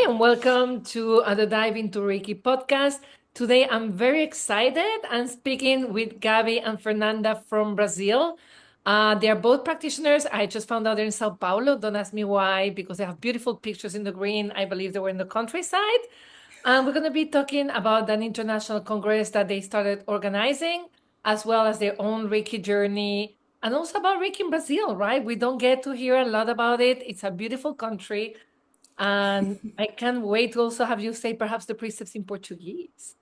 and welcome to the Dive Into Reiki podcast. Today, I'm very excited. I'm speaking with Gabi and Fernanda from Brazil. They are both practitioners. I just found out they're in Sao Paulo. Don't ask me why, because they have beautiful pictures in the green. I believe they were in the countryside. And we're going to be talking about an international congress that they started organizing, as well as their own Reiki journey, and also about Reiki in Brazil, right? We don't get to hear a lot about it. It's a beautiful country. And I can't wait to also have you say perhaps the precepts in Portuguese.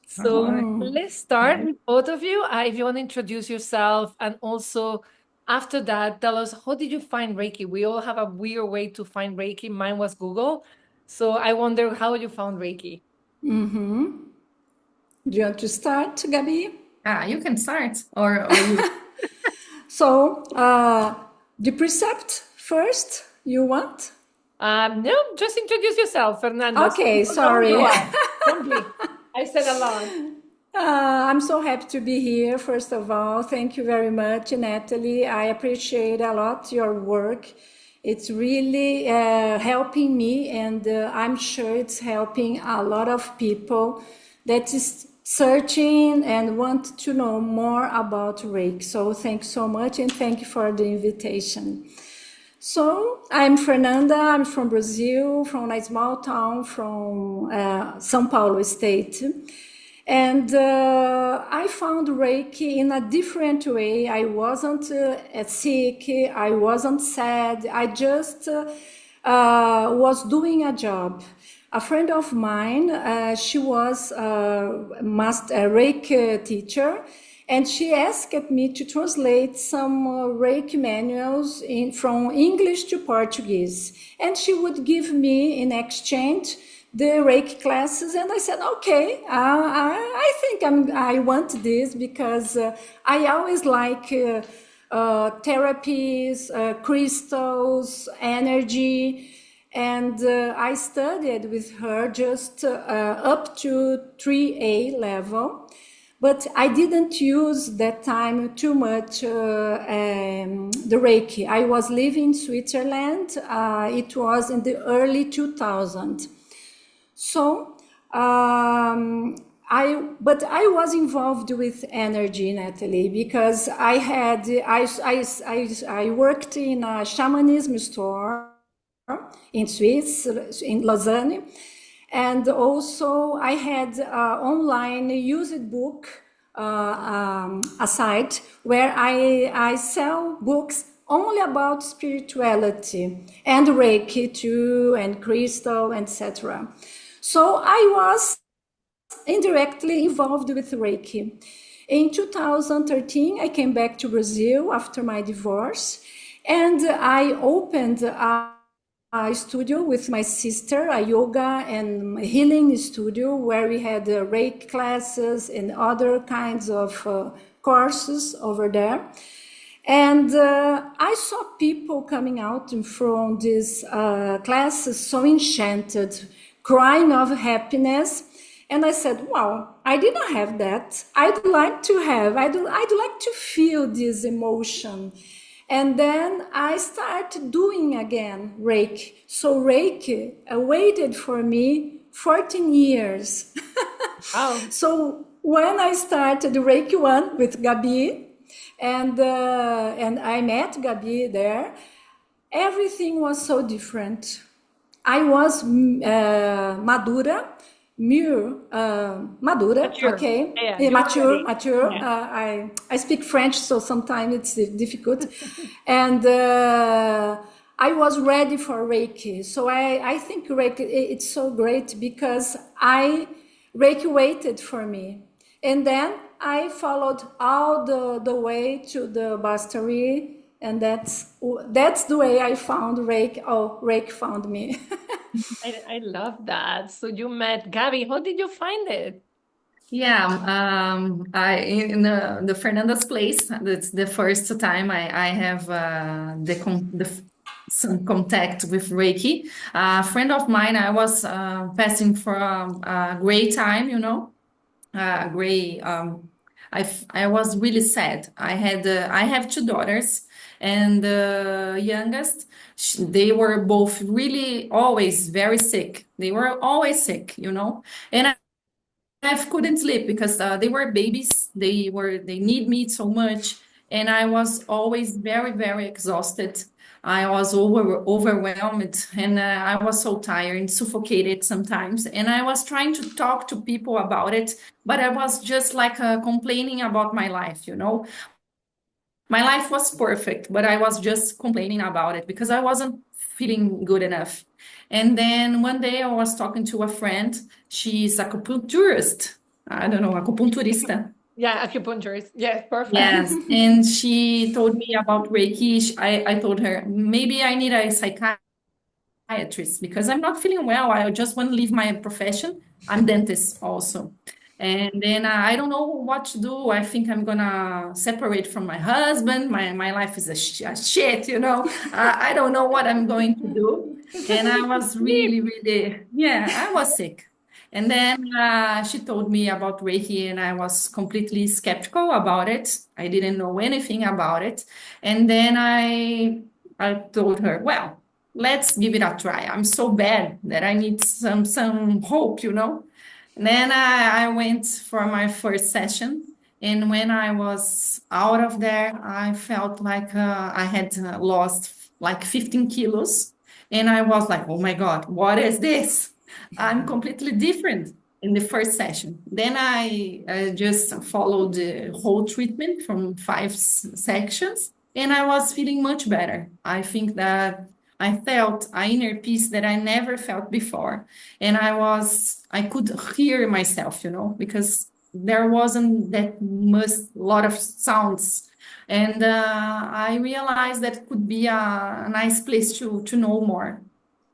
So let's start with both of you. If you want to introduce yourself, and also after that, tell us, how did you find Reiki? We all have a weird way to find Reiki. Mine was Google. So I wonder how you found Reiki. Do you want to start, Gabi? You can start, or you. So, the precept first, you want? No, just introduce yourself, Fernanda. Okay, So sorry. Simply. I said a lot. I'm so happy to be here, first of all. Thank you very much, Nathalie. I appreciate a lot your work. It's really helping me, and I'm sure it's helping a lot of people that is searching and want to know more about Reiki. So thanks so much, and thank you for the invitation. So I'm Fernanda. I'm from Brazil, from a small town from São Paulo state. And I found Reiki in a different way. I wasn't sick, I wasn't sad, I just was doing a job. A friend of mine, she was a Reiki teacher, and she asked me to translate some Reiki manuals from English to Portuguese. And she would give me in exchange the Reiki classes, and I said, okay, I think I want this because I always like therapies, crystals, energy, and I studied with her just up to 3A level. But I didn't use that time too much the Reiki. I was living in Switzerland. It was in the early 2000s. So, I was involved with energy, Nathalie, because I worked in a shamanism store in Swiss, in Lausanne, and also I had an online used book, a site where I sell books only about spirituality and Reiki too, and crystal, etc. So I was indirectly involved with Reiki. In 2013, I came back to Brazil after my divorce, and I opened a studio with my sister, a yoga and healing studio, where we had Reiki classes and other kinds of courses over there. And I saw people coming out from these classes so enchanted, crying of happiness. And I said, wow, I didn't have that. I'd like to have, I'd like to feel this emotion. And then I started doing again Reiki. So Reiki waited for me 14 years. Wow. So when I started Reiki 1 with Gabi, and I met Gabi there, everything was so different. I was mature, okay, Yeah, mature. Yeah. I speak French, so sometimes it's difficult, and I was ready for Reiki. So I think Reiki, it's so great because Reiki waited for me, and then I followed all the way to the Bastari, and that's the way I found Reiki. Oh, Reiki found me. I love that. So you met Gabi. How did you find it? I in the Fernanda's place. That's the first time I have some contact with Reiki. A friend of mine, I was passing for a great time, a great I was really sad. I have two daughters, and the youngest, they were both really always very sick. They were always sick, you know. And I couldn't sleep because they were babies. They need me so much, and I was always very, very exhausted. I was overwhelmed, and I was so tired and suffocated sometimes. And I was trying to talk to people about it, but I was just like complaining about my life, you know. My life was perfect, but I was just complaining about it because I wasn't feeling good enough. And then one day I was talking to a friend. She's acupuncturist. I don't know, acupuncturista. Yeah, acupuncturist. Yes, perfect. Yes. And she told me about Reiki. I told her, maybe I need a psychiatrist because I'm not feeling well. I just want to leave my profession. I'm dentist also. And then I don't know what to do. I think I'm gonna separate from my husband. My life is a shit, you know. I don't know what I'm going to do. And I was really, really, yeah, I was sick. And then she told me about Reiki, and I was completely skeptical about it. I didn't know anything about it. And then I told her, well, let's give it a try. I'm so bad that I need some hope, you know. And then I went for my first session. And when I was out of there, I felt like I had lost like 15 kilos. And I was like, oh my God, what is this? I'm completely different in the first session. Then I just followed the whole treatment from five sections, and I was feeling much better. I think that I felt an inner peace that I never felt before. And I could hear myself, you know, because there wasn't that much lot of sounds. And I realized that could be a nice place to know more.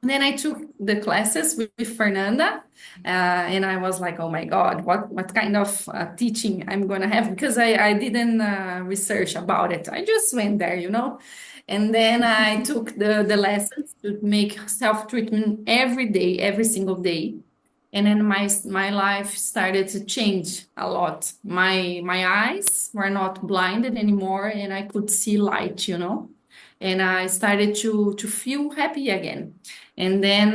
And then I took the classes with Fernanda, and I was like, "Oh my God, what kind of teaching I'm gonna have?" Because I didn't research about it. I just went there, you know. And then I took the lessons to make self-treatment every day, every single day. And then my life started to change a lot. My eyes were not blinded anymore, and I could see light, you know. And I started to feel happy again. And then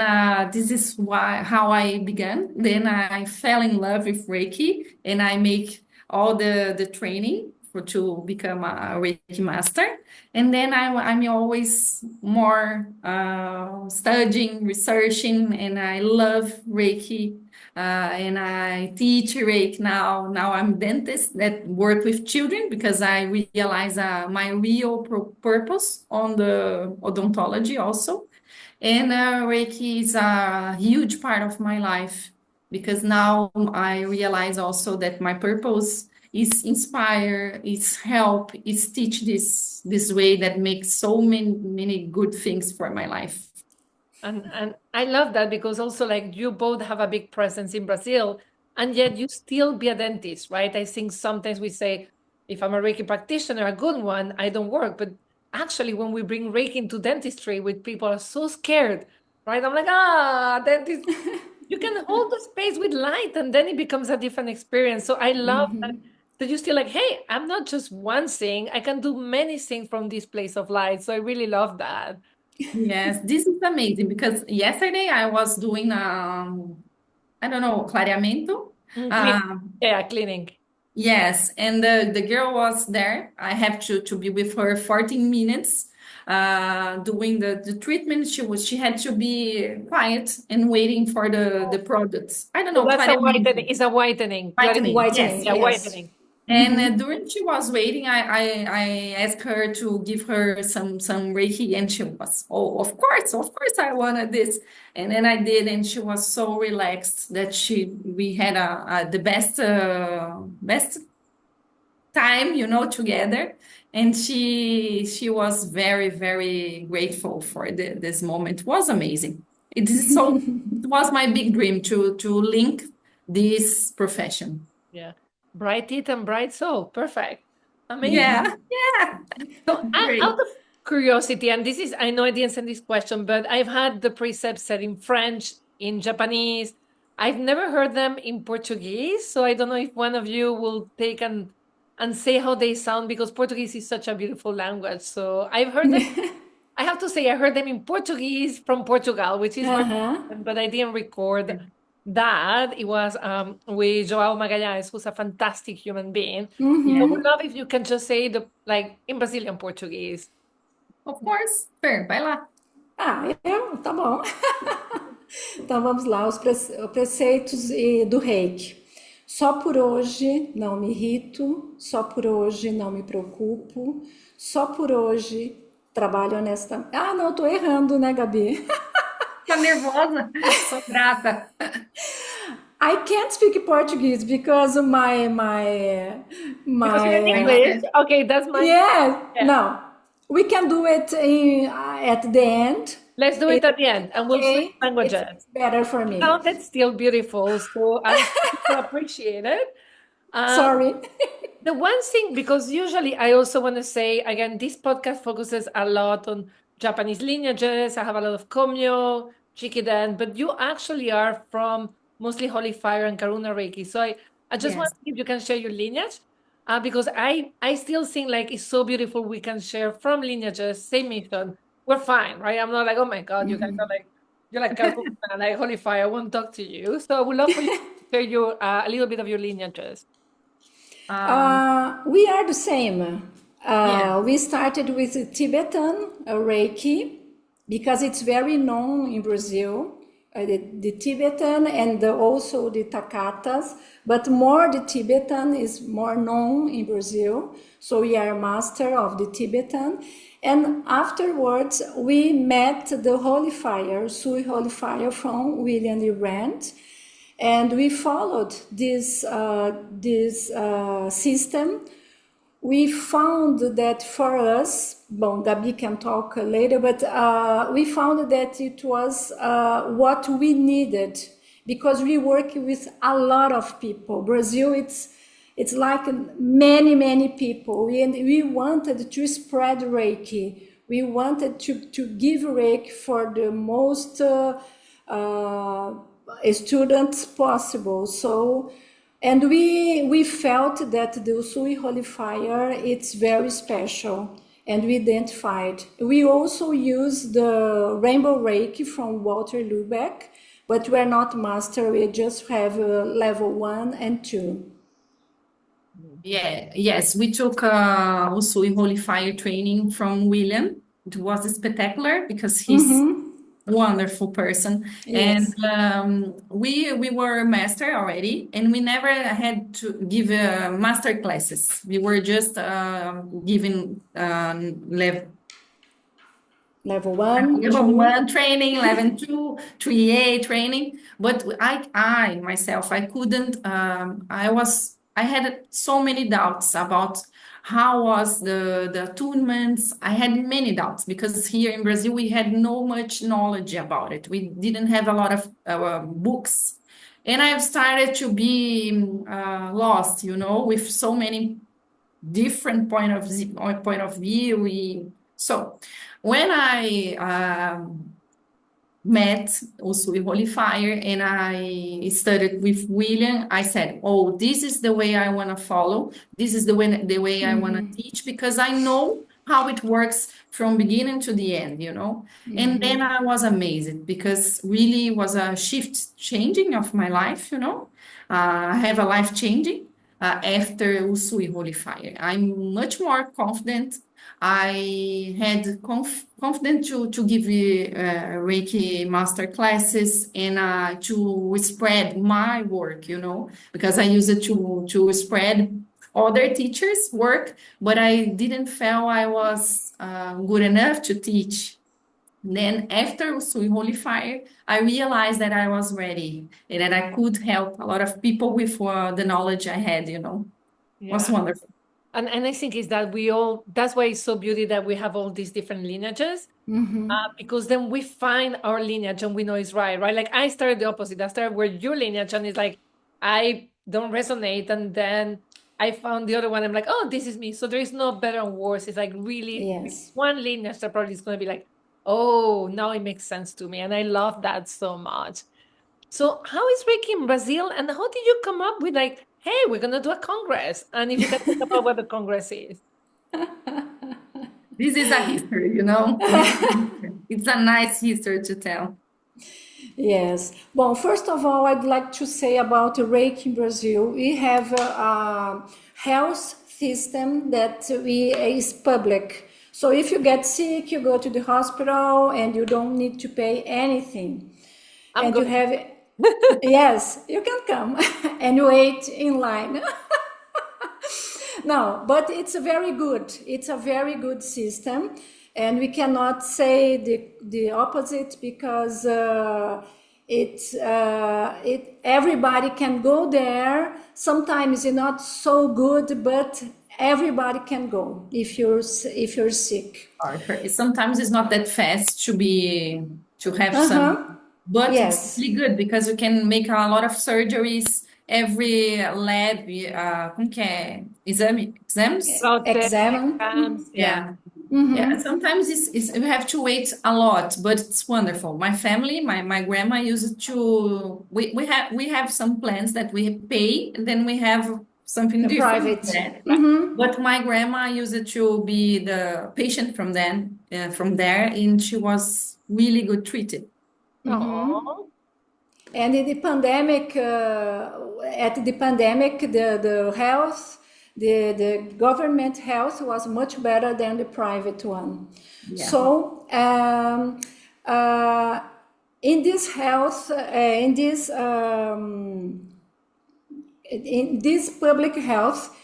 this is how I began. Then I fell in love with Reiki, and I make all the training to become a Reiki master. And then I'm always more studying, researching, and I love Reiki. And I teach Reiki now. Now I'm dentist that work with children because I realize my real purpose on the odontology also. And Reiki is a huge part of my life because now I realize also that my purpose is inspire, is help, is teach this way that makes so many good things for my life. And I love that because also like you both have a big presence in Brazil, and yet you still be a dentist, right? I think sometimes we say, if I'm a Reiki practitioner, a good one, I don't work. But actually, when we bring Reiki into dentistry, with people are so scared, right? I'm like, dentist, you can hold the space with light, and then it becomes a different experience. So I love that you still like, hey, I'm not just one thing. I can do many things from this place of light. So I really love that. Yes, this is amazing because yesterday I was doing I don't know, clareamento. Clean. Um, Yeah, cleaning. yes, and the girl was there. I have to be with her 14 minutes doing the treatment. She had to be quiet and waiting for the products. I don't So know, that's a whitening. clareamento, It's a whitening. whitening. Whitening, Yes. Yeah, yes. whitening. And during she was waiting, I asked her to give her some Reiki, and she was, oh, of course, I wanted this. And then I did, and she was so relaxed that we had the best time, you know, together. And she was very, very grateful for this moment. It was amazing. It was my big dream to link this profession. Yeah. Bright teeth and bright soul. Perfect. Amazing. Yeah, yeah, So out great. of curiosity, and this is, I know I didn't send this question, but I've had the precepts said in French, in Japanese. I've never heard them in Portuguese. So I don't know if one of you will take and and say how they sound, because Portuguese is such a beautiful language. So I've heard them. I have to say, I heard them in Portuguese from Portugal, which is very Uh-huh. important, but I didn't record that. It was with João Magalhães, who's a fantastic human being. I Yeah, would love if you can just say the like in Brazilian Portuguese. of course. Fer, vai lá. Tá bom. Então vamos lá, os preceitos do reiki. Só por hoje não me irrito, só por hoje não me preocupo, só por hoje trabalho honestamente. Ah, não, tô errando, né, Gabi? Tá nervosa? Sou grata. I can't speak Portuguese because Because you're in English. Okay, that's my yeah, yeah. no. We can do it at the end. Let's do it at the end, and we'll switch Okay, languages. it's better for me. Sounded still beautiful, so I appreciate it. Sorry. The one thing, because usually I also want to say, again, this podcast focuses a lot on Japanese lineages. I have a lot of Komyo, Chikiden, but you actually are from mostly Holy Fire and Karuna Reiki. So I just want Yes. to see if you can share your lineage, because I still think like it's so beautiful we can share from lineages, same mission. We're fine, right? I'm not like, oh my God, you guys are like, you're like Karuna, like Holy Fire, I won't talk to you. So I would love for you to share your, a little bit of your lineages. We are the same. Yeah. We started with Tibetan Reiki because it's very known in Brazil. The Tibetan and also the Takatas, but more the Tibetan is more known in Brazil. So we are master of the Tibetan. And afterwards, we met the Holy Fire, Usui Holy Fire from William E. Brandt. And we followed this system. We found that for us, well, Gabi can talk later, but we found that it was what we needed because we work with a lot of people. Brazil, it's like many people, and we wanted to spread Reiki. We wanted to give Reiki for the most students possible. So, and we felt that the Usui Holy Fire, it's very special, and we identified. We also use the Rainbow Reiki from Walter Lubeck, but we're not master. We just have level 1 and 2. Yeah, yes, we took Usui Holy Fire training from William. It was spectacular because he's wonderful person. Yes. And we were master already, and we never had to give master classes. We were just giving Level 1, level 2. 1 training, level 2, 3A training. But I myself, I couldn't. I had so many doubts about how was the attunements. I had many doubts because here in Brazil we had no much knowledge about it. We didn't have a lot of books, and I've started to be lost, with so many different point of view. So when I met Usui Holy Fire and I studied with William, I said, oh, this is the way I want to follow. This is the way I want to teach, because I know how it works from beginning to the end, And then I was amazed because really was a shift changing of my life, I have a life changing after Usui Holy Fire. I'm much more confident. I had confident to give Reiki master classes and to spread my work, because I use it to spread other teachers' work, but I didn't feel I was good enough to teach. Then after Usui Holy Fire, I realized that I was ready and that I could help a lot of people with the knowledge I had, It was wonderful. And I think is that that's why it's so beautiful that we have all these different lineages, because then we find our lineage and we know it's right? Like I started the opposite. I started where your lineage and it's like, I don't resonate. And then I found the other one. I'm like, oh, this is me. So there is no better and worse. It's like really Yes. one lineage that probably is going to be like, oh, now it makes sense to me. And I love that so much. So how is Reiki in Brazil? And how did you come up with like hey, we're going to do a congress. And if you can talk about what the congress is. This is a history, you know? This is a history. It's a nice history to tell. Yes. Well, first of all, I'd like to say about Reiki in Brazil. We have a health system that is public. So if you get sick, you go to the hospital and you don't need to pay anything. I'm And going. you have, yes, you can come and wait in line. No, but it's a very good. It's a very good system, and we cannot say the opposite because everybody can go there. Sometimes it's not so good, but everybody can go if you're sick. Sometimes it's not that fast to have some, but it's Yes. really good because you can make a lot of surgeries. Every lab, como que é? Exams? About the Exam. exams. Yeah. Yeah, sometimes you have to wait a lot, but it's wonderful. My family, my grandma used to we have some plans that we pay, and then we have something different Private. than that. But my grandma used to be the patient from there, and she was really good treated. Oh. And in the pandemic, the health, the government health was much better than the private one. Yeah. So in this health, in this public health,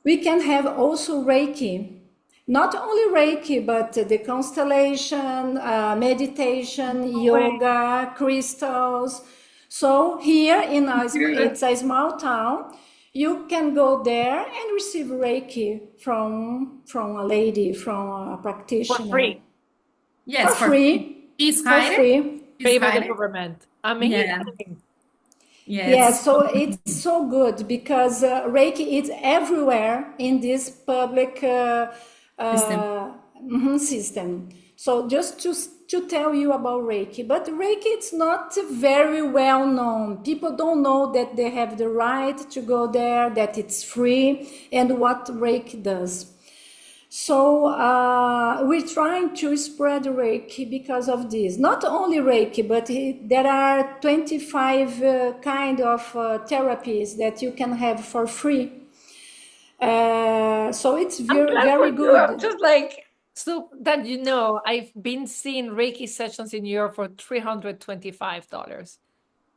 we can have also Reiki. Not only Reiki, but the constellation, meditation, yoga, crystals. So here it's a small town. You can go there and receive Reiki from a lady, from a practitioner. For free. Yes, for free. It's For hired. free. Paid by the government. Amazing. Yeah, so it's so good because Reiki is everywhere in this public system. So just to tell you about Reiki, but Reiki it's not very well known. People don't know that they have the right to go there, that it's free, and what Reiki does. So we're trying to spread Reiki because of this. Not only Reiki, but there are 25 kind of therapies that you can have for free. So it's very good. Just like, so that you know, I've been seeing Reiki sessions in Europe for $325.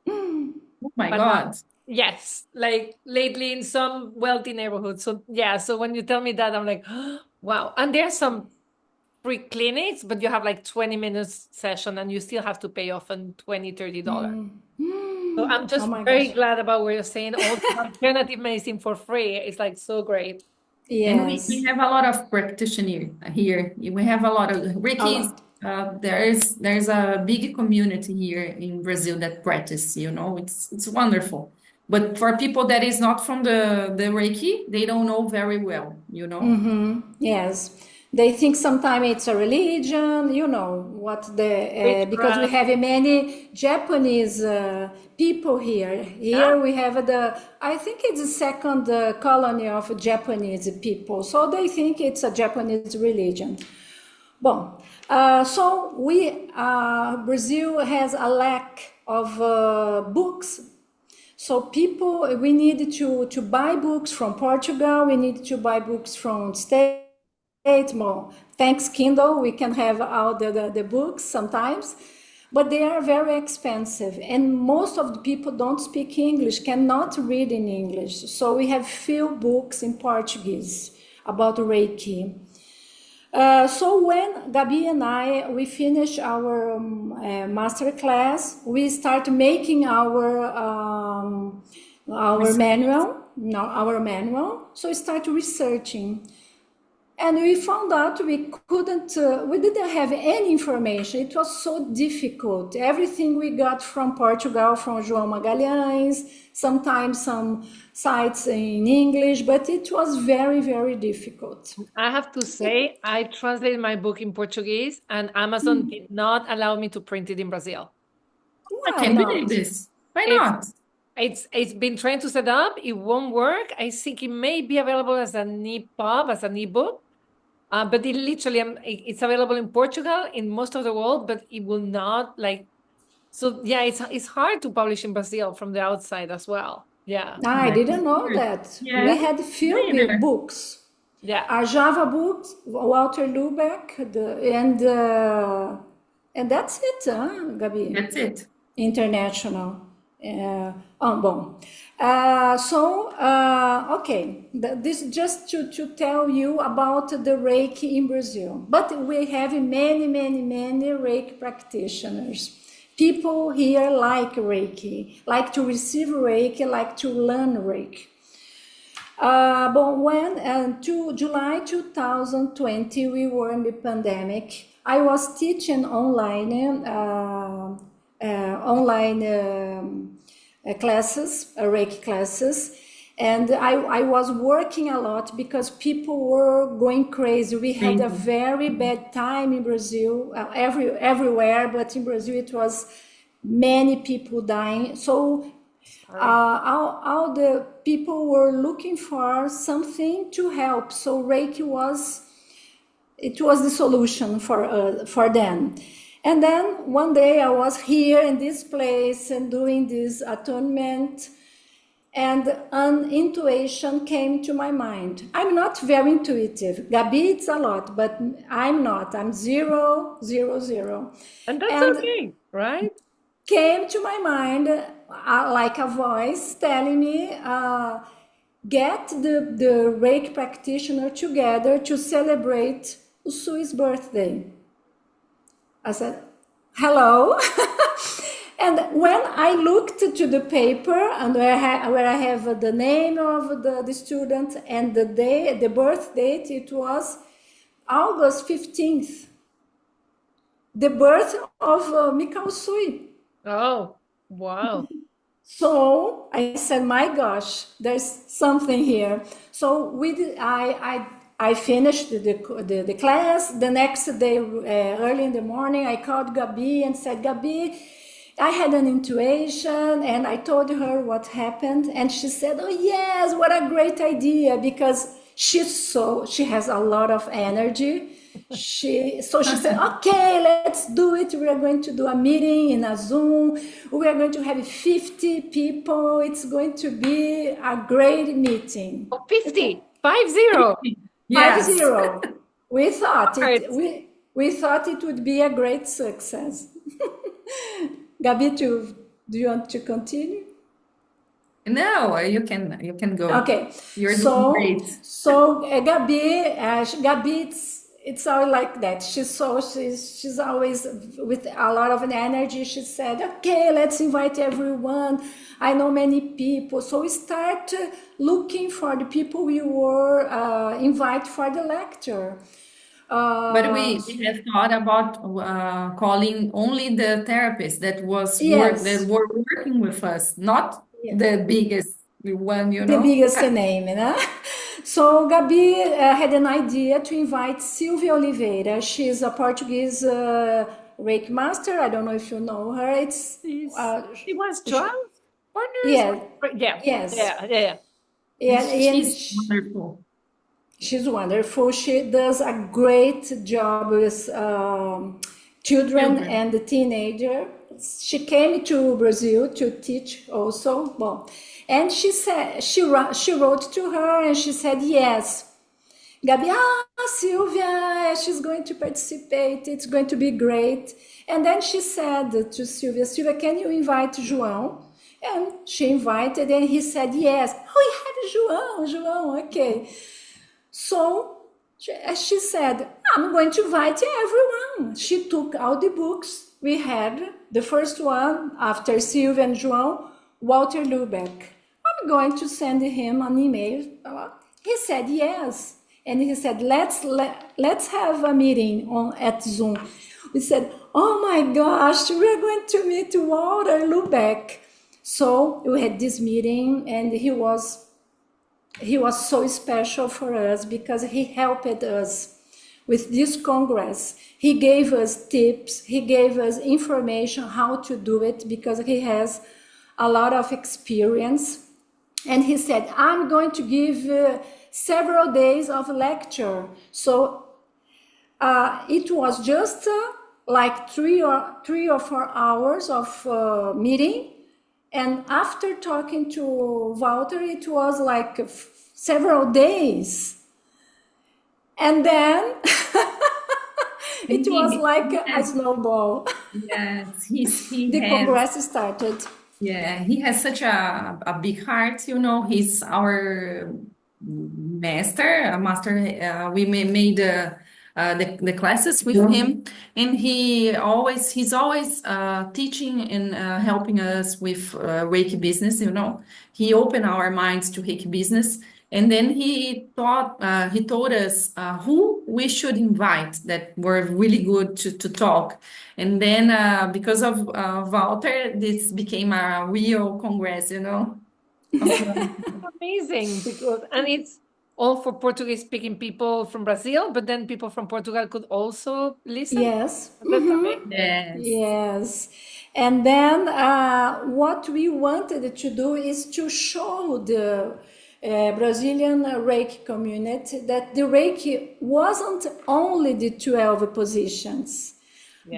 Oh my God. Yes, like lately in some wealthy neighborhoods. So yeah, so when you tell me that, I'm like, wow. And there's some free clinics, but you have like 20 minutes session and you still have to pay often $20, $30. So I'm just very glad about what you're saying. All the alternative medicine for free. It's like so great. Yes. And we have a lot of practitioners here. We have a lot of Reiki. There's a big community here in Brazil that practice, you know, it's wonderful. But for people that is not from the Reiki, they don't know very well, you know. Yes. They think sometimes it's a religion, you know, because we have many Japanese people here. Here we have I think it's the second colony of Japanese people. So they think it's a Japanese religion. Bon. So Brazil has a lack of books. So we need to buy books from Portugal. We need to buy books from States. More. Thanks Kindle, we can have all the books sometimes, but they are very expensive, and most of the people don't speak English, cannot read in English. So we have few books in Portuguese about Reiki. So when Gabi and we finish our master class, we start making our manual. So we start researching. And we found out we didn't have any information. It was so difficult. Everything we got from Portugal, from João Magalhães, sometimes some sites in English, but it was very, very difficult. I have to say, I translated my book in Portuguese and Amazon did not allow me to print it in Brazil. I can't believe this. Why not? it's been trying to set up. It won't work. I think it may be available as an EPUB, as an ebook. But it literally, it's available in Portugal, in most of the world, but it will not like. So yeah, it's hard to publish in Brazil from the outside as well. Yeah. I didn't know that. We Yeah, had few later. books. Yeah. Java books, Walter Lubeck, and that's it, huh, Gabi? That's it. International. Bom. Okay, this just to tell you about the Reiki in Brazil. But we have many Reiki practitioners. People here like Reiki, like to receive Reiki, like to learn Reiki. But when to July 2020, we were in the pandemic. I was teaching online classes, Reiki classes, and I was working a lot because people were going crazy. We had a very bad time in Brazil, everywhere, but in Brazil it was many people dying. So all the people were looking for something to help. So Reiki was the solution for them. And then one day I was here in this place and doing this attunement, and an intuition came to my mind. I'm not very intuitive. Gabi, it's a lot, but I'm not. I'm 0, 0, 0. And that's okay, right? Came to my mind like a voice telling me, get the Reiki practitioner together to celebrate Usui's birthday. I said, hello. And when I looked to the paper and where I have the name of the student and the birth date, it was August 15th, the birth of Mikao Usui. Oh, wow. So I said, my gosh, there's something here. So I finished the class. The next day, early in the morning, I called Gabi and said, Gabi, I had an intuition, and I told her what happened. And she said, oh yes, what a great idea, because she has a lot of energy. She said, okay, let's do it. We are going to do a meeting in a Zoom. We are going to have 50 people. It's going to be a great meeting. Oh, 50, 50. Yes. 50. We thought it would be a great success. Gabi, do you want to continue? No, you can go. Okay. You're doing great. So Gabi, it's all like that. She's always with a lot of energy. She said, okay, let's invite everyone. I know many people. So we start looking for the people we were invite for the lecture. But we have thought about calling only the therapists that were working with us, not the biggest one, The biggest name, né? So Gabi had an idea to invite Silvia Oliveira. She's a Portuguese Reiki master. I don't know if you know her. She was 12 partners? Yeah. Yes. Yeah. She's wonderful. She's wonderful. She does a great job with children and the teenager. She came to Brazil to teach also. Well, and she said she wrote to her and she said yes. Gabi, Sylvia, she's going to participate. It's going to be great. And then she said to Sylvia, Sylvia, can you invite João? And she invited, and he said yes. Oh, we have João, okay. So she said, I'm going to invite everyone. She took all the books we had. The first one, after Sylvia and João, Walter Lubeck. I'm going to send him an email. He said yes. And he said, let's have a meeting at Zoom. We said, oh my gosh, we're going to meet Walter Lubeck. So we had this meeting, and he was so special for us because he helped us with this Congress. He gave us tips, he gave us information how to do it, because he has a lot of experience. And he said, I'm going to give several days of lecture. So it was just like 3 or 4 hours of meeting. And after talking to Walter, it was like several days. And then it was like a snowball. Yes, The Congress started. Yeah, he has such a big heart, you know. He's our master. We made the classes with him, and he's always teaching and helping us with Reiki business. You know, he opened our minds to Reiki business, and then he told us who we should invite that were really good to talk. And then because of Walter, this became a real congress, you know. Amazing, because and it's all for Portuguese speaking people from Brazil, but then people from Portugal could also listen. Yes. That's amazing. Yes. Yes. And then what we wanted to do is to show the Brazilian Reiki community that the Reiki wasn't only the 12 positions,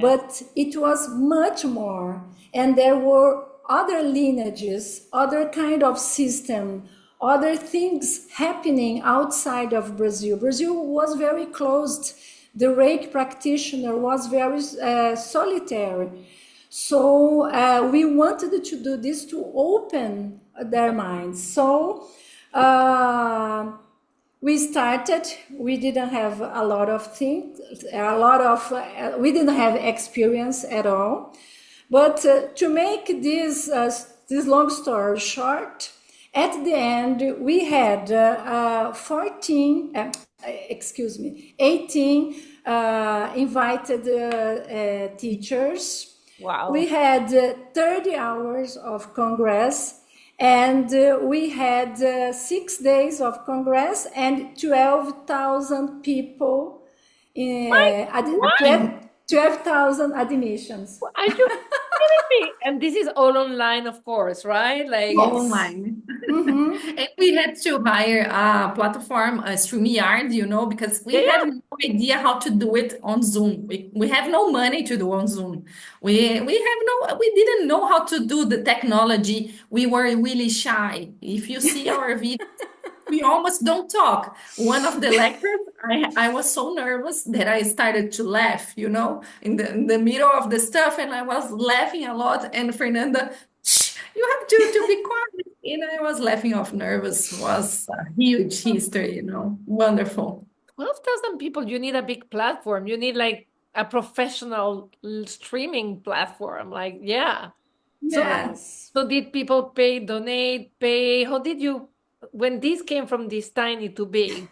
but it was much more. And there were other lineages, other kind of system, other things happening outside of Brazil. Brazil was very closed. The Reiki practitioner was very solitary. So we wanted to do this to open their minds. So we started. We didn't have a lot of things, we didn't have experience at all. But to make this long story short, at the end we had 18 invited teachers. Wow. We had 30 hours of Congress, and we had 6 days of Congress and 12,000 people, 12,000 admissions. Are you kidding me? And this is all online, of course, right? Like Online. And we had to hire a platform, a StreamYard, you know, because we had no idea how to do it on Zoom. We have no money to do on Zoom. We didn't know how to do the technology. We were really shy. If you see our video, we almost don't talk. One of the lectures, I was so nervous that I started to laugh, you know, in the middle of the stuff, and I was laughing a lot. And Fernanda, shh, you have to be quiet. And I was laughing off nervous. It was a huge history, you know, wonderful. 12,000 people, you need a big platform. You need like a professional streaming platform. Like, yeah. Yes. So did people pay, donate, pay? How did you, when this came from this tiny to big,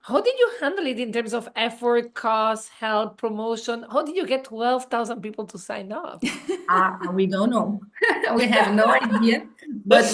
how did you handle it in terms of effort, cost, help, promotion? How did you get 12,000 people to sign up? We don't know. We have no idea, but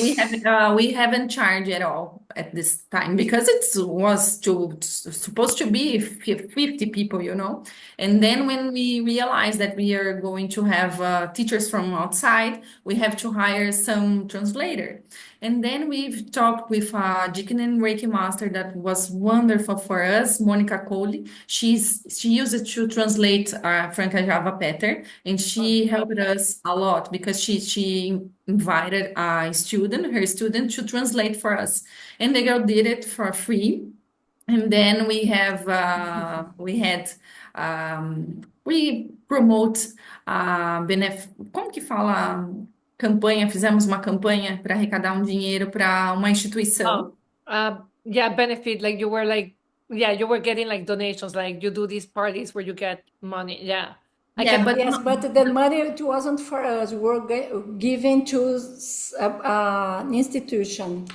we haven't charged at all at this time because it was supposed to be 50 people, you know. And then when we realized that we are going to have teachers from outside, we have to hire some translator. And then we've talked with a Deacon and Reiki master that was wonderful for us, Monica Coley. She used it to translate Franca Java Petter, and she helped us a lot because she invited her student to translate for us. And the girl did it for free. And then we promote como que fala? Fizemos uma campanha para arrecadar dinheiro para uma instituição. Yeah, benefit, like you were getting like donations, like you do these parties where you get money. Yeah. But the money, it wasn't for us. We were giving to an institution.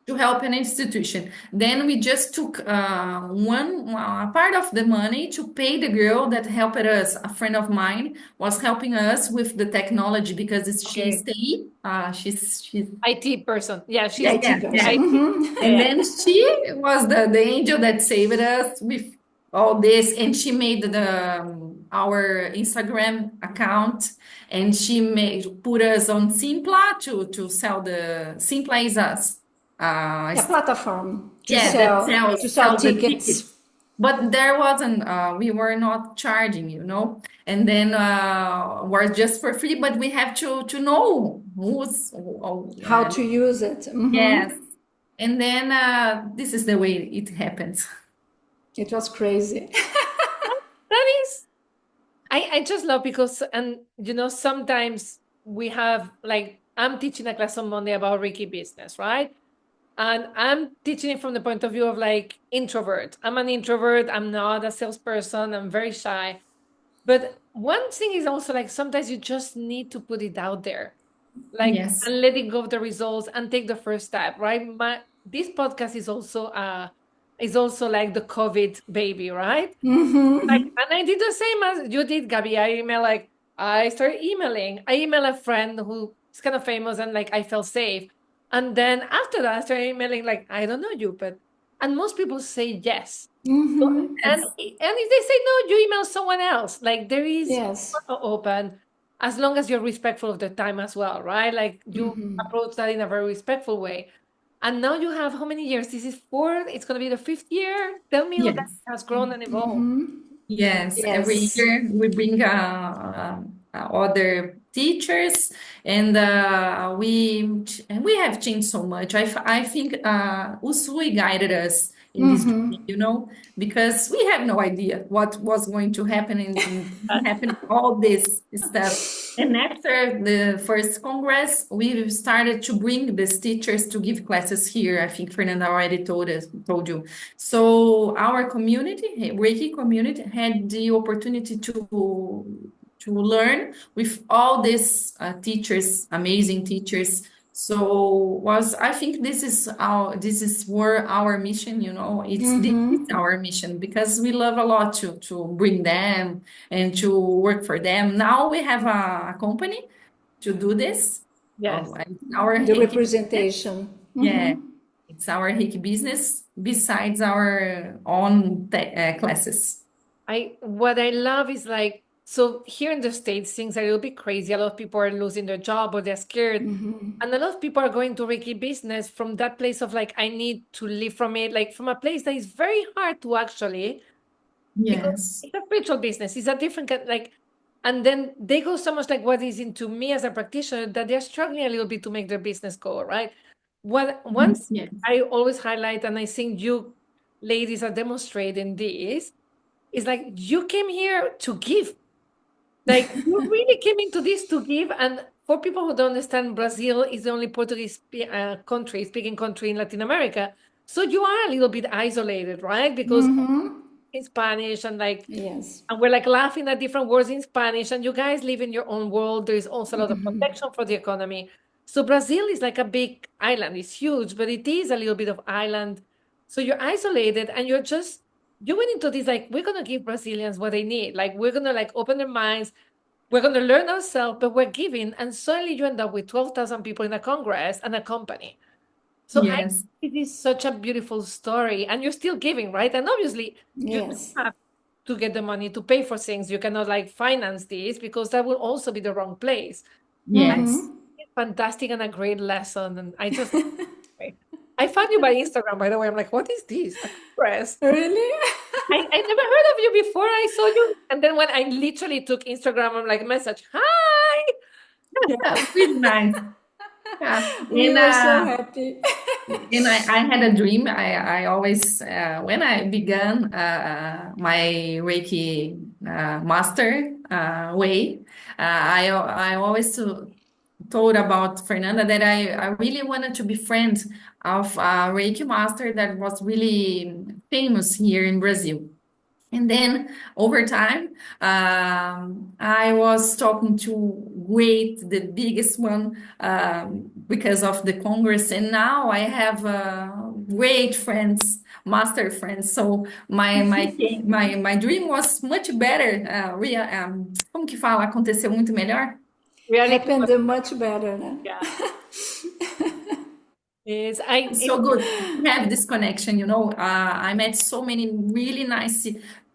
To help an institution. Then we just took a part of the money to pay the girl that helped us. A friend of mine was helping us with the technology because she's IT person. Yeah, she's IT person. And then she was the angel that saved us with all this, and she made our Instagram account, and she put us on Simpla to sell the Simpla is us. A platform Yeah, that to sell sell the tickets. tickets. But there wasn't, we were not charging, and then was just for free, but we have to know How to use it. yes. And then this is the way it happens. It was crazy. That is, I just love because, and sometimes we have like, I'm teaching a class on Monday about Reiki business, right? And I'm teaching it from the point of view of like introvert. I'm an introvert. I'm not a salesperson. I'm very shy. But one thing is also like sometimes you just need to put it out there, like Yes. and letting go of the results and take the first step, right? This podcast is also like the COVID baby, right? Like, and I did the same as you did, Gabby. I started emailing. I emailed a friend who is kind of famous and like I felt safe. And then after that, I started emailing like, I don't know you, but and most people say yes. And Yes. if they say no, you email someone else. Like there is Yes. open as long as you're respectful of the time as well, right? Like you approach that in a very respectful way. And now you have how many years? This is fourth. It's going to be the fifth year. Tell me how that Yes. has grown and evolved. Yes, every Yes. year we bring other teachers, and we have changed so much. I think Usui guided us in this journey, because we had no idea what was going to happen and happen all this stuff. And after the first Congress, we started to bring these teachers to give classes here. I think Fernanda already told you. So our community, Reiki community, had the opportunity to learn with all these teachers, amazing teachers. So I think this is where our mission, this is our mission, because we love a lot to bring them and to work for them. Now we have a company to do this. Yes. Our The Reiki, representation. yeah, it's our Reiki business besides our own classes. What I love is like, so here in the States, things are a little bit crazy. A lot of people are losing their job or they're scared. And a lot of people are going to Reiki business from that place of like, I need to live from it, like from a place that is very hard to actually, because Yes. it's a spiritual business. It's a different like, and then they go so much like what is into me as a practitioner that they're struggling a little bit to make their business go, right? Once Yes. I always highlight, and I think you ladies are demonstrating this, is like you came here to give. Like you really came into this to give. And for people who don't understand, Brazil is the only Portuguese speaking country in Latin America. So you are a little bit isolated, right? Because in Spanish and like, Yes. and we're like laughing at different words in Spanish, and you guys live in your own world. There is also a lot of protection for the economy. So Brazil is like a big island. It's huge, but it is a little bit of island. So you're isolated and you went into this like, we're gonna give Brazilians what they need. Like we're gonna like open their minds. We're gonna learn ourselves, but we're giving. And suddenly you end up with 12,000 people in a congress and a company. So Yes. it is such a beautiful story, and you're still giving, right? And obviously you don't Yes. have to get the money to pay for things. You cannot like finance this because that will also be the wrong place. Yes. It's fantastic and a great lesson. And I found you by Instagram, by the way. I'm like, what is this? A congress. Really? I never heard of you before I saw you. And then when I literally took Instagram, I'm like, message, hi. Yeah, really nice. Yeah. We were so happy. And I had a dream. I always, when I began my Reiki master way, I always told about Fernanda that I really wanted to be friends of a Reiki master that was really famous here in Brazil. And then over time, I was talking to the biggest one, because of the Congress. And now I have great friends, master friends. So my dream was much better. Como que fala? Aconteceu muito melhor. Reality. Happened much better, né? Yeah. It's so good to have this connection. I met so many really nice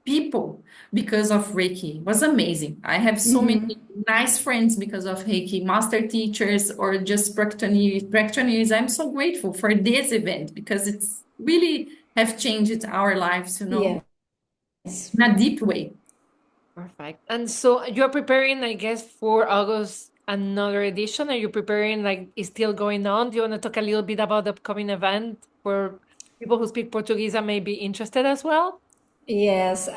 people because of Reiki. It was amazing. I have so many nice friends because of Reiki, master teachers or just practitioners. I'm so grateful for this event because it's really have changed our lives, Yes. in a deep way. Perfect. And so you're preparing, I guess, for August another edition. Are you preparing, like, is still going on? Do you want to talk a little bit about the upcoming event for people who speak Portuguese and may be interested as well? Yes.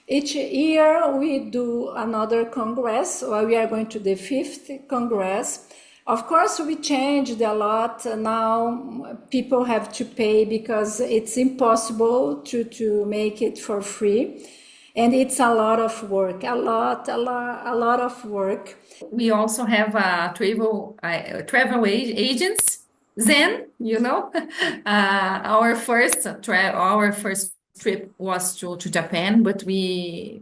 Each year we do another congress. Well, we are going to the fifth congress. Of course, we changed a lot. Now people have to pay because it's impossible to make it for free. And it's a lot of work, a lot of work. We also have travel agents. Zen, our first trip was to Japan, but we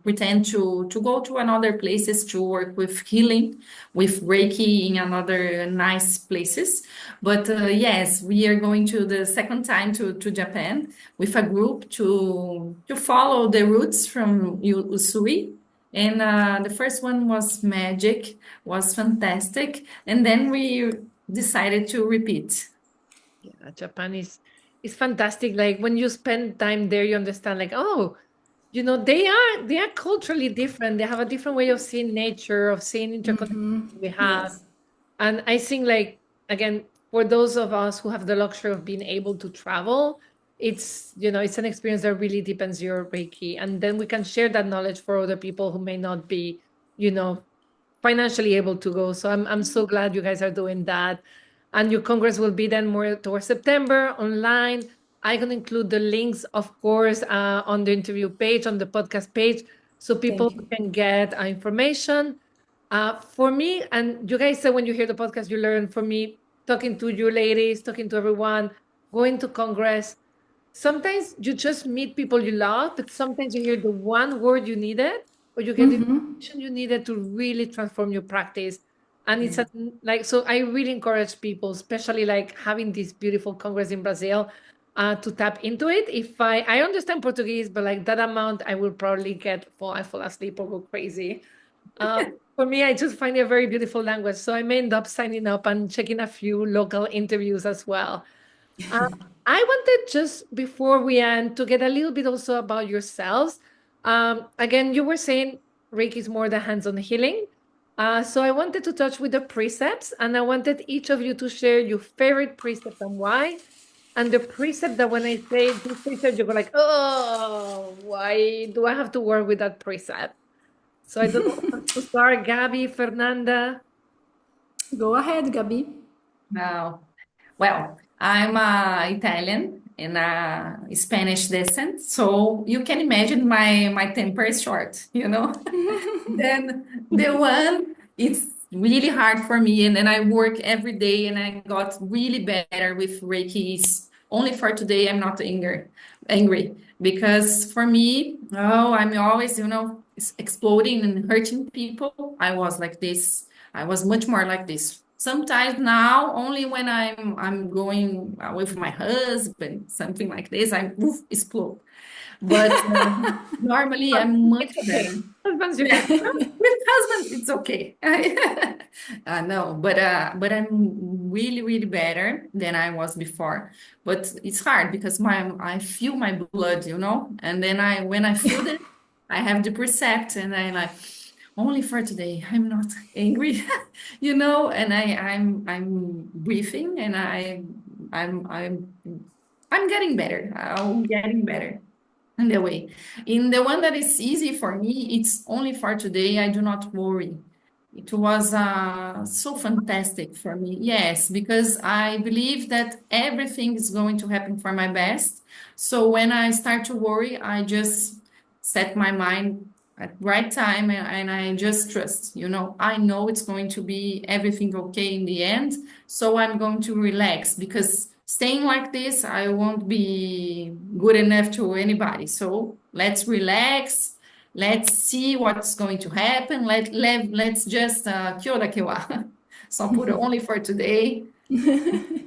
pretend to go to another places to work with healing, with Reiki in another nice places. But yes, we are going to the second time to Japan with a group to follow the roots from Usui. And the first one was magic, was fantastic. And then we decided to repeat. Yeah, Japan is fantastic. Like when you spend time there, you understand, like, oh, they are culturally different. They have a different way of seeing nature, of seeing interconnection we have. Yes. And I think, like, again, for those of us who have the luxury of being able to travel, it's an experience that really deepens your Reiki. And then we can share that knowledge for other people who may not be, you know, financially able to go. So I'm so glad you guys are doing that. And your congress will be then more towards September online. I can include the links, of course, on the interview page, on the podcast page, so people Thank you. can get information. For me, and you guys said when you hear the podcast, you learn. For me, talking to you ladies, talking to everyone, going to Congress, sometimes you just meet people you love, but sometimes you hear the one word you needed, or you get the information you needed to really transform your practice. And it's like, so I really encourage people, especially like having this beautiful Congress in Brazil, to tap into it. If I understand Portuguese, but like that amount, I will probably I fall asleep or go crazy. For me, I just find it a very beautiful language. So I may end up signing up and checking a few local interviews as well. Uh, I wanted, just before we end, to get a little bit also about yourselves. Again, you were saying Reiki is more than hands-on healing. So I wanted to touch with the precepts, and I wanted each of you to share your favorite precept and why. And the precept that when I say this precept, you go like, oh, why do I have to work with that precept? So I don't know who wants to start. Gabby, Fernanda. Go ahead, Gabi. Now, well, I'm Italian and Spanish descent, so you can imagine my temper is short. Then the one it's really hard for me, and then I work every day, and I got really better with Reiki's. Only for today, I'm not angry because for me, oh, I'm always, exploding and hurting people. I was like this. I was much more like this. Sometimes now, only when I'm going with my husband, something like this, I explode. But normally, I'm much It's okay. better. Husbands, you Yeah, can. with husband, it's okay. No, but I'm really, really better than I was before. But it's hard because I feel my blood, and then when I feel it, I have the percept, and I like only for today. I'm not angry, and I'm breathing, and I'm getting better. I'm getting better in the way. In the one that is easy for me, it's only for today. I do not worry. It was so fantastic for me. Yes, because I believe that everything is going to happen for my best. So when I start to worry, I just set my mind at right time, and I just trust. I know it's going to be everything okay in the end. So I'm going to relax because staying like this, I won't be good enough to anybody. So let's relax. Let's see what's going to happen. Let's just que ora que wa. So put it only for today.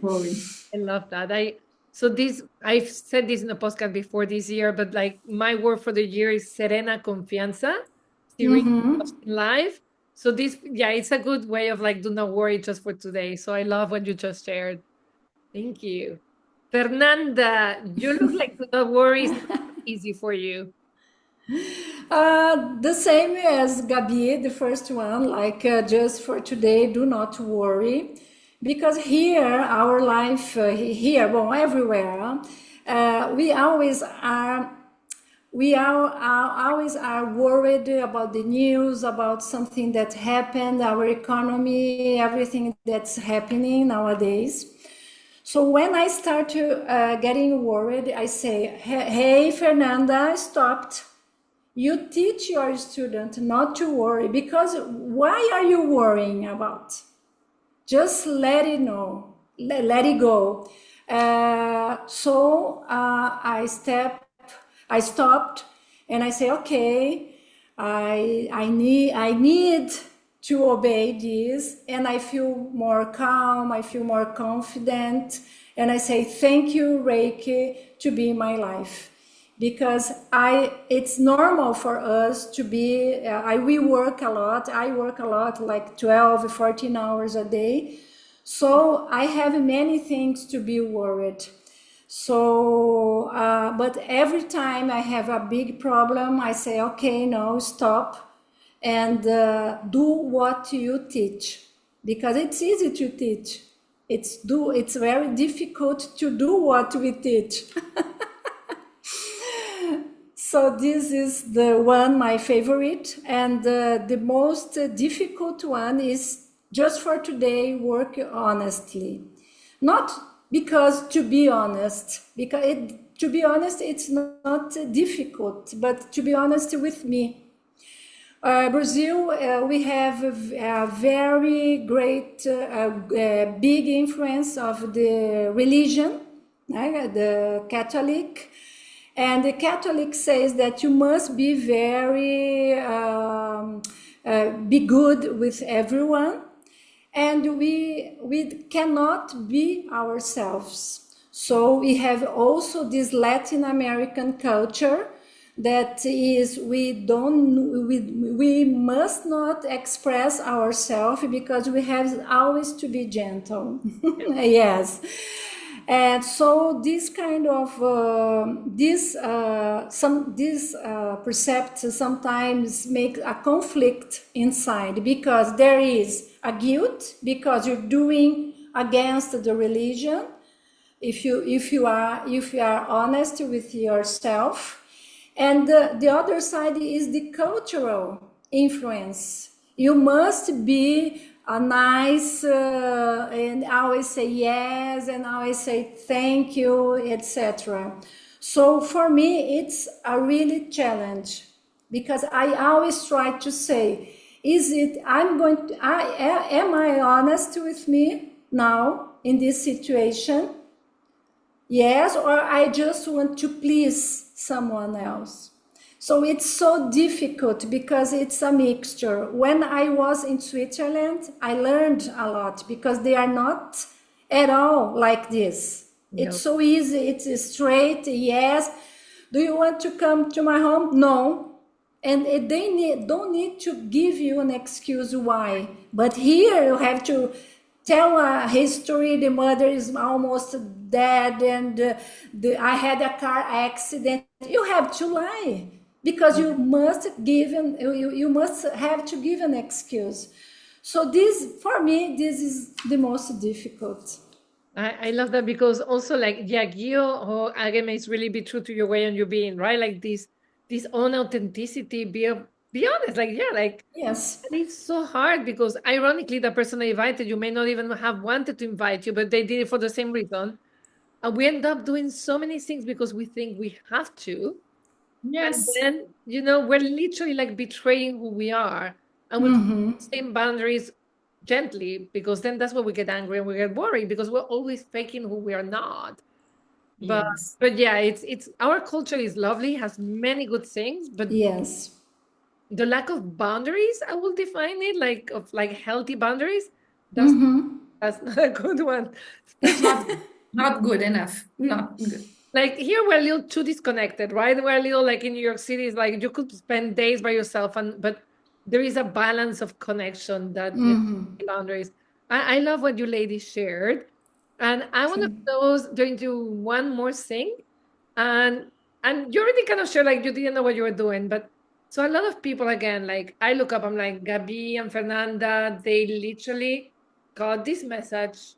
Worry. I love that. So this, I've said this in a podcast before this year, but like my word for the year is serena confianza, serene trust in life. So this, yeah, it's a good way of like, do not worry just for today. So I love what you just shared. Thank you. Fernanda, you look like do not worry is not easy for you. The same as Gabi, the first one, like just for today, do not worry. Because here, our life, here, well, everywhere, we always are. Always are worried about the news, about something that happened, our economy, everything that's happening nowadays. So when I start to getting worried, I say, "Hey, Fernanda, stopped. You teach your student not to worry because why are you worrying about? Just let it know, let it go." I stopped, and I say, okay, I need to obey this, and I feel more calm, I feel more confident, and I say, thank you, Reiki, to be in my life. Because it's normal for us to be, we work a lot, I work a lot, like 12, 14 hours a day. So I have many things to be worried. So, but every time I have a big problem, I say, okay, no, stop and do what you teach, because it's easy to teach. It's very difficult to do what we teach. So this is the one, my favorite, and the most difficult one is just for today, work honestly. Not because to be honest, to be honest, it's not difficult, but to be honest with me. Brazil, we have a very great, big influence of the religion, the Catholic. And the Catholic says that you must be very, be good with everyone. And we cannot be ourselves. So we have also this Latin American culture that is, we must not express ourselves because we have always to be gentle. Yes. And so this kind of precepts sometimes make a conflict inside, because there is a guilt because you're doing against the religion. If you are honest with yourself, and the other side is the cultural influence. You must be a nice and always say yes and always say thank you, etc. So for me, it's a really challenge, because I always try to say, am I honest with me now in this situation? Yes, or I just want to please someone else. So it's so difficult because it's a mixture. When I was in Switzerland, I learned a lot because they are not at all like this. No. It's so easy. It's straight. Yes. Do you want to come to my home? No. And they don't need to give you an excuse why. But here you have to tell a history. The mother is almost dead, and I had a car accident. You have to lie, because you must have to give an excuse. So this, for me, this is the most difficult. I love that, because also like Yagio or Agame is really be true to your way and your being, right? Like this own authenticity, be honest, like, yeah, like, yes. And it's so hard because ironically, the person they invited you may not even have wanted to invite you, but they did it for the same reason. And we end up doing so many things because we think we have to. Yes. And then, we're literally like betraying who we are. And we put the same boundaries gently, because then that's where we get angry and we get worried, because we're always faking who we are not. Yes. But yeah, it's our culture is lovely, has many good things, but yes, the lack of boundaries, I will define it like healthy boundaries. That's not a good one. It's not, Not good enough. Not good. Like here we're a little too disconnected, right? We're a little like in New York City, it's like you could spend days by yourself, but there is a balance of connection that boundaries. I love what you ladies shared. And I want to close doing to one more thing. And you already kind of shared like you didn't know what you were doing, but so a lot of people again, like I look up, I'm like Gabi and Fernanda, they literally got this message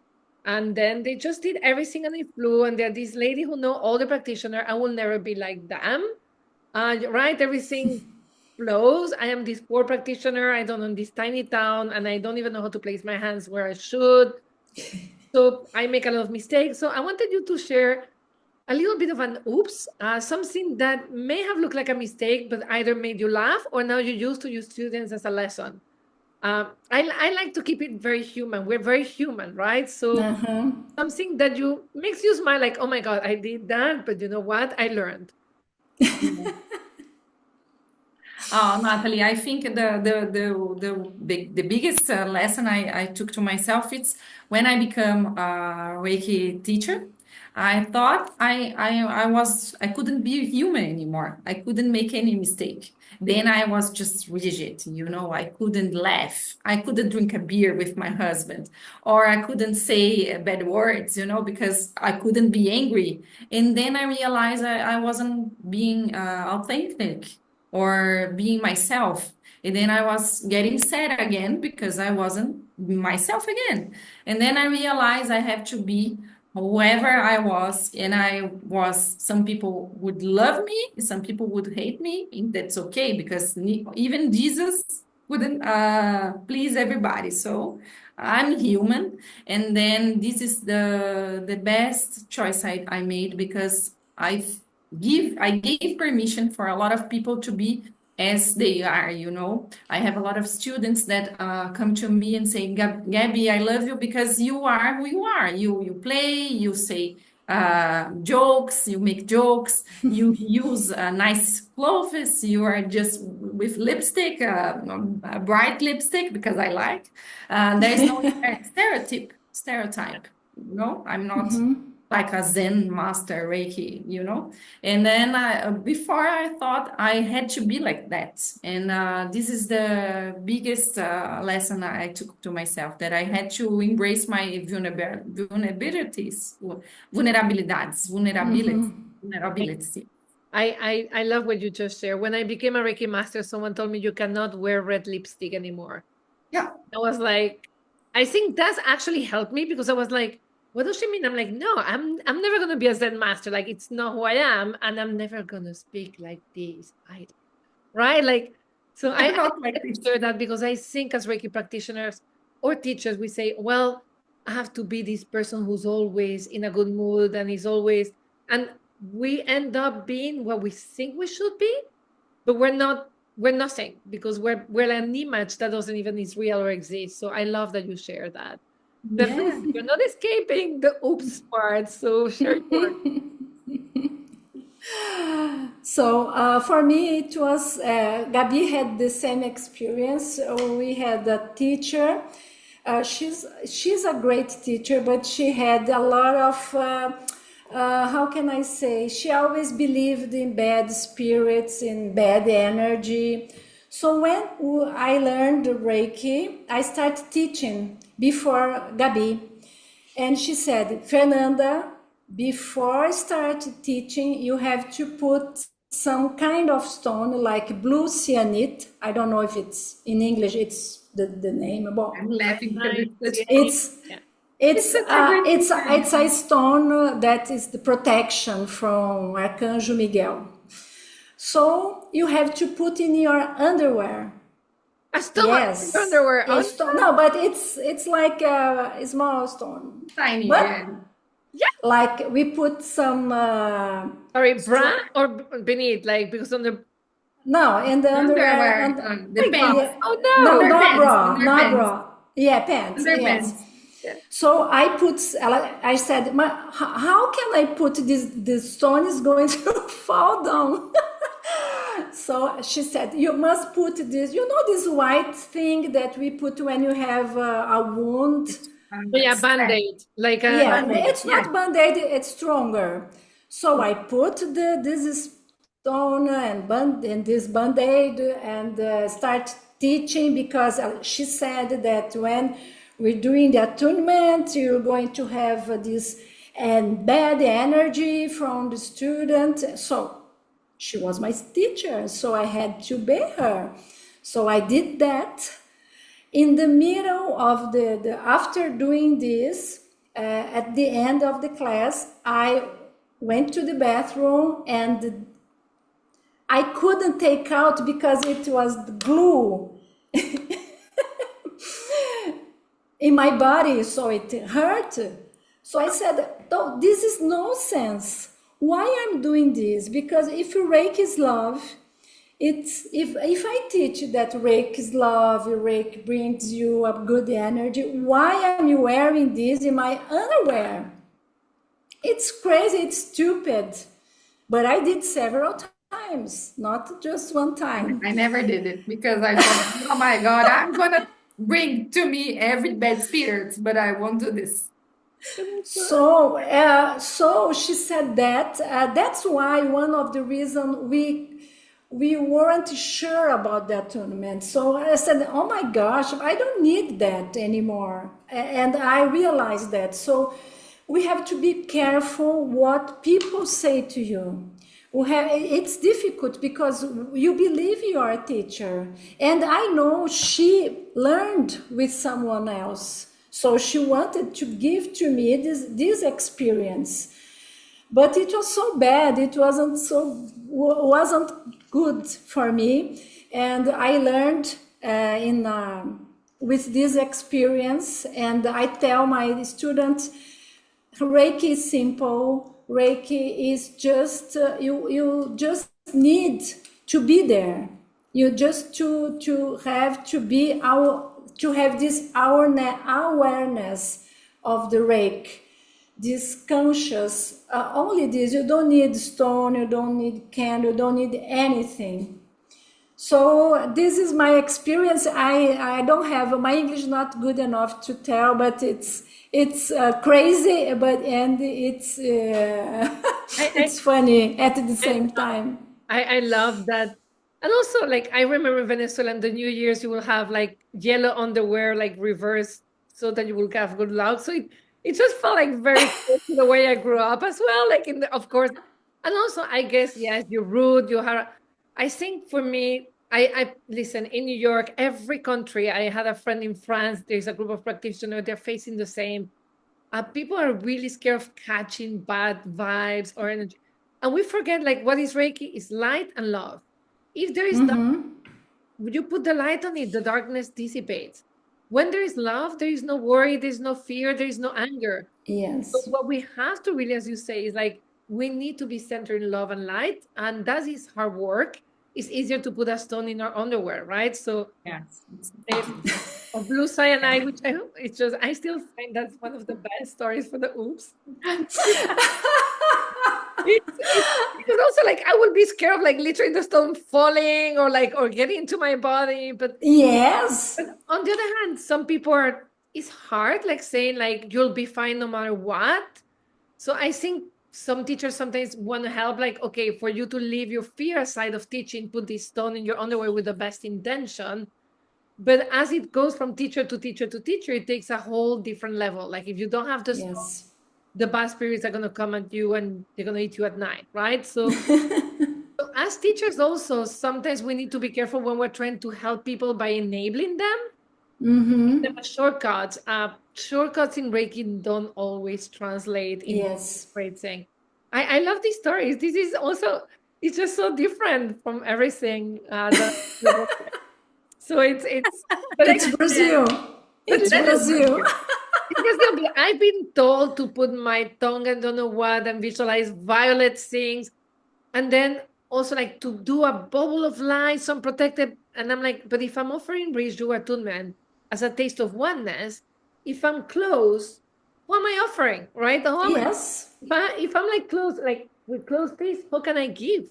and then they just did everything and it flew. And they're this lady who know all the practitioner. I will never be like them. Right? Everything flows. I am this poor practitioner. I don't know this tiny town and I don't even know how to place my hands where I should. So I make a lot of mistakes. So I wanted you to share a little bit of an oops, something that may have looked like a mistake, but either made you laugh or now you use to your students as a lesson. I like to keep it very human. We're very human, right? So something that you makes you smile, like, oh my God, I did that, but you know what? I learned. Nathalie, I think the biggest lesson I took to myself is when I become a Reiki teacher. I thought I couldn't be human anymore. I couldn't make any mistake. Then I was just rigid, you know. I couldn't laugh. I couldn't drink a beer with my husband, or I couldn't say bad words, you know, because I couldn't be angry. And then I realized I wasn't being authentic or being myself. And then I was getting sad again because I wasn't myself again. And then I realized I have to be whoever I was. And some people would love me, some people would hate me. And that's okay because even Jesus wouldn't please everybody. So I'm human. And then this is the best choice I made because I gave permission for a lot of people to be as they are, you know. I have a lot of students that come to me and say, Gabby, I love you because you are who you are. You play, you say jokes, you make jokes, you use nice clothes, you are just with lipstick, a bright lipstick because I like. There is no stereotype, you know. I'm not like a Zen master Reiki, you know. And then before I thought I had to be like that. And this is the biggest lesson I took to myself, that I had to embrace my vulnerability. I love what you just shared. When I became a Reiki master, someone told me you cannot wear red lipstick anymore. Yeah. I was like, I think that's actually helped me because I was like, what does she mean? I'm like, no, I'm never gonna be a Zen master. Like, it's not who I am, and I'm never gonna speak like this. Right? Like, so I not like this. share that because I think as Reiki practitioners or teachers, we say, well, I have to be this person who's always in a good mood and is always, and we end up being what we think we should be, but we're nothing because we're an image that doesn't even is real or exist. So I love that you share that. Yeah. You're not escaping the oops part, so share your. So for me, it was Gabi had the same experience. We had a teacher. She's a great teacher, but she had a lot of how can I say? She always believed in bad spirits, in bad energy. So when I learned Reiki, I started teaching before Gabi. And she said, Fernanda, before I start teaching, you have to put some kind of stone like blue cyanite. I don't know if it's in English, it's the name. I'm laughing because it's a stone that is the protection from Archangel Miguel. So you have to put in your underwear. A stone in your underwear. A stone. No, but it's like a small stone. Tiny. But like we put some. Sorry, bra or beneath, like because on the. No, in the underwear. The pants. Oh no! No, not bra, not bra. Yeah, pants. Yes. Pants. So I said, how can I put this stone is going to fall down? So she said, you must put this, you know, this white thing that we put when you have a wound Yeah, That's correct. band-aid, like Yeah, Band-aid. it's Yeah. not band-aid, it's stronger. So I put this stone and this band-aid and start teaching because she said that when we're doing the attunement, you're going to have this and bad energy from the student. So she was my teacher, so I had to obey her. So I did that. In the middle of the after doing this, at the end of the class, I went to the bathroom and I couldn't take out because it was glue in my body, so it hurt. So I said, "No, this is nonsense. Why I'm doing this? Because if Reiki is love, it's if I teach that Reiki is love, Reiki brings you a good energy. Why am you wearing this in my underwear? It's crazy. It's stupid." But I did several times, not just one time. I never did it because I thought, oh my God, I'm gonna bring to me every bad spirit, but I won't do this. So she said that that's why one of the reason we weren't sure about that tournament. So I said, "Oh my gosh, I don't need that anymore," and I realized that. So we have to be careful what people say to you. It's difficult because you believe you are a teacher, and I know she learned with someone else. So she wanted to give to me this experience, but it was so bad. It wasn't good for me, and I learned in with this experience. And I tell my students, Reiki is simple. Reiki is just you just need to be there. You just to have to be our to have this awareness of the Reiki, this conscious. Only this. You don't need stone. You don't need candle. You don't need anything. So this is my experience. I don't have my English not good enough to tell, but it's crazy, but and it's I, it's funny at the I, same time. I love that. And also, like, I remember Venezuela in the New Year's, you will have like yellow underwear, like reverse, so that you will have good luck. So it just felt like very close to the way I grew up as well. Like, of course. And also, I guess, yes, you're rude, you have, I think for me, I listen, in New York, every country, I had a friend in France, there's a group of practitioners, they're facing the same. People are really scared of catching bad vibes or energy. And we forget like what is Reiki is light and love. If there is dark, you put the light on it, the darkness dissipates. When there is love, there is no worry, there's no fear, there is no anger. So Yes, what we have to really, as you say, is like we need to be centered in love and light, and that is hard work. It's easier to put a stone in our underwear, right? So Yes. if a blue cyanide, which I hope it's just, I still find that's one of the best stories for the oops. Because also like I would be scared of like literally the stone falling or like or getting into my body. yes, But on the other hand, some people are it's hard, like saying like you'll be fine no matter what. So I think some teachers sometimes want to help, like, okay, for you to leave your fear aside of teaching, put this stone in your underwear with the best intention. But as it goes from teacher to teacher to teacher, it takes a whole different level. Like if you don't have this, yes, the bad spirits are going to come at you and they're going to eat you at night, right? So as teachers also, sometimes we need to be careful when we're trying to help people by enabling them. Them as shortcuts. Shortcuts in Reiki don't always translate into yes. great thing. I love these stories. This is also, it's just so different from everything so but It's again, Brazil. but It's let us Brazil. because I've been told to put my tongue and don't know what and visualize violet things. And then also like to do a bubble of light, some protected. And I'm like, but if I'm offering Riju attunement as a taste of oneness, if I'm close, what am I offering? Right? Yes, But if I'm like close, like with closed face, how can I give?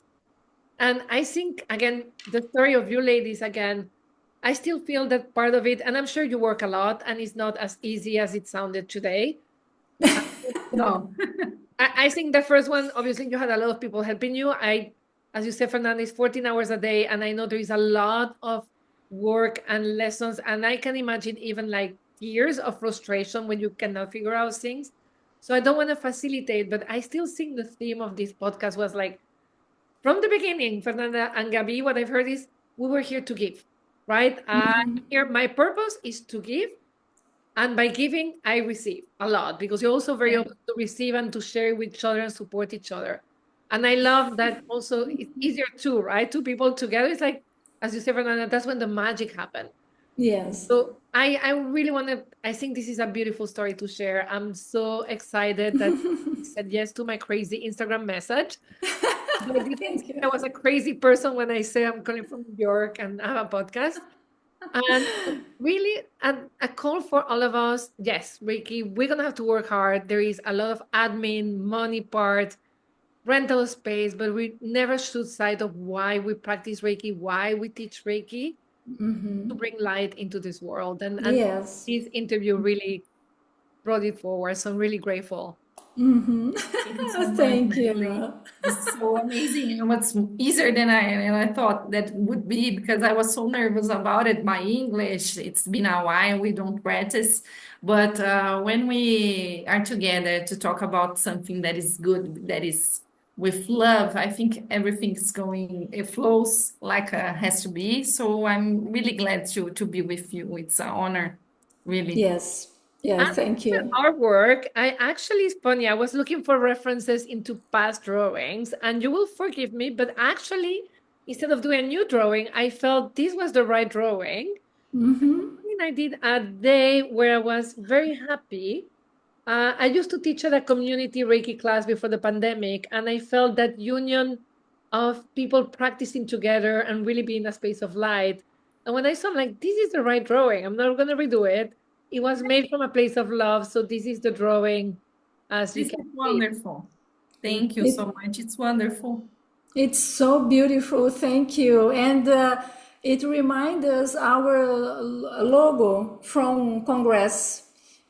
And I think again, the story of you ladies again, I still feel that part of it, and I'm sure you work a lot, and it's not as easy as it sounded today. No. I think the first one, obviously, you had a lot of people helping you. As you said, Fernanda, is 14 hours a day, and I know there is a lot of work and lessons, and I can imagine even like years of frustration when you cannot figure out things. So I don't want to facilitate, but I still think the theme of this podcast was like, from the beginning, Fernanda and Gabi, what I've heard is we were here to give, right? Here, my purpose is to give. And by giving, I receive a lot because you're also very open to receive and to share with each other and support each other. And I love that also it's easier too, right? Two people together. It's like, as you said, Fernanda, that's when the magic happened. Yes. So I really want to, I think this is a beautiful story to share. I'm so excited that you said yes to my crazy Instagram message. But I didn't think I was a crazy person when I say I'm calling from New York and I have a podcast. And really, a call for all of us. Yes, Reiki, we're going to have to work hard. There is a lot of admin, money part, rental space, but we never should sight of why we practice Reiki, why we teach Reiki to bring light into this world. And Yes. this interview really brought it forward. So I'm really grateful. Thank you so much, Thank Natalie. you. It's so amazing and what's easier than I thought that would be because I was so nervous about it. My English, it's been a while, we don't practice. But when we are together to talk about something that is good, that is with love, I think everything's going, it flows like has to be. So I'm really glad to be with you. It's an honor, really. Yes. Yeah, thank you. Our work, I actually, it's funny, I was looking for references into past drawings, and you will forgive me, but actually, instead of doing a new drawing, I felt this was the right drawing. And I did a day where I was very happy. I used to teach at a community Reiki class before the pandemic, and I felt that union of people practicing together and really being a space of light. And when I saw, I'm like, this is the right drawing. I'm not going to redo it. It was made from a place of love. So this is the drawing, as you This can is see. wonderful. Thank you so much. It's wonderful. It's so beautiful. Thank you. And it reminds us our logo from Congress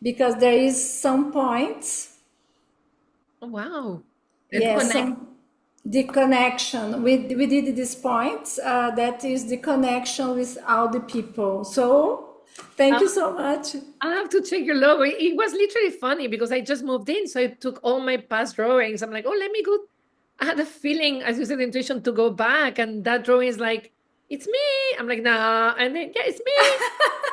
because there is some points. Oh, wow. Yes, the connection. We did this point. That is the connection with all the people. So thank you so much. I have to check your logo. It was literally funny because I just moved in. So I took all my past drawings. I'm like, oh, let me go. I had a feeling, as you said, intuition to go back. And that drawing is like, it's me. I'm like, nah. And then, yeah, it's me.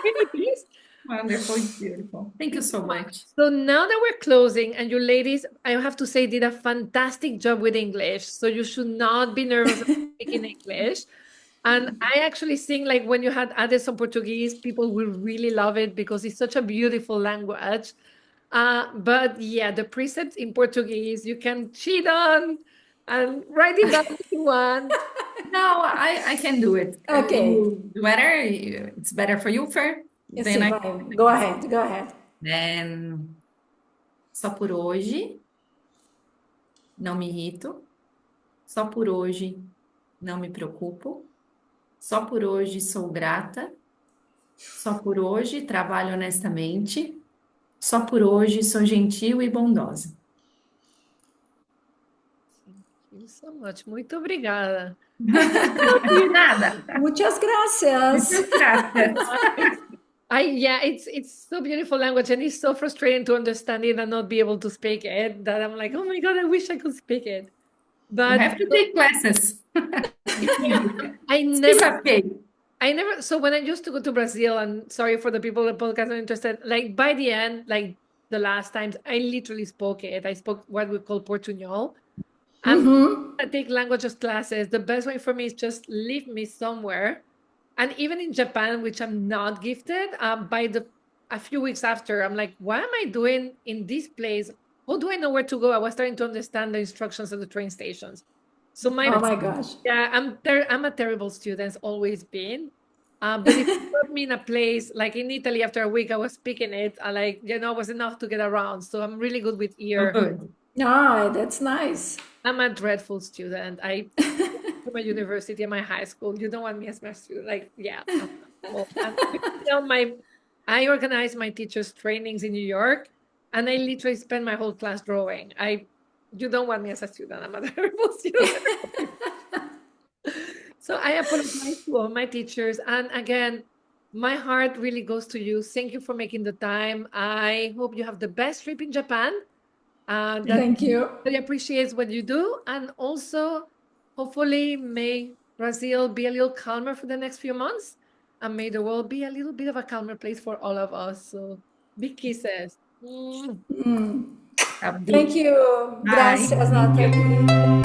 Maybe please. Wonderful. It's beautiful. Thank you so much. So now that we're closing, and you ladies, I have to say, did a fantastic job with English. So you should not be nervous about speaking English. And I actually think like when you had added some Portuguese, people will really love it because it's such a beautiful language. But yeah, the precepts in Portuguese, you can cheat on and write it down if you want. No, I can do it. Okay. Whether it's better for you, Fer, Yes, then go ahead. Go ahead. Then, só por hoje, não me irrito. Só por hoje, não me preocupo. Só por hoje, sou grata. Só por hoje, trabalho honestamente. Só por hoje, sou gentil e bondosa. Thank you so much. Muito obrigada. De nada. Muchas gracias. Muchas gracias. Yeah, it's so beautiful language, and it's so frustrating to understand it and not be able to speak it that I'm like, oh my God, I wish I could speak it. But You have to take classes. I never, so when I used to go to Brazil, and sorry for the people that podcast are interested, like by the end, like the last times, I literally spoke it. I spoke what we call Portuñol. I take languages classes. The best way for me is just leave me somewhere. And even in Japan, which I'm not gifted, a few weeks after, I'm like, what am I doing in this place? How do I know where to go? I was starting to understand the instructions at the train stations. So oh my gosh. Yeah, I'm a terrible student, always been. But if you put me in a place like in Italy, after a week, I was speaking it. I was enough to get around. So I'm really good with ear. Good. Oh, that's nice. I'm a dreadful student. I my university and my high school. You don't want me as my student. Like, yeah. Oh, and I organize my teachers' trainings in New York, and I literally spend my whole class drawing. You don't want me as a student. I'm a terrible student. So I apologize to all my teachers. And again, my heart really goes to you. Thank you for making the time. I hope you have the best trip in Japan. That Thank you. really appreciates what you do. And also, hopefully, may Brazil be a little calmer for the next few months. And may the world be a little bit of a calmer place for all of us. So big kisses. Thank you. Bye. Gracias, Nathalie.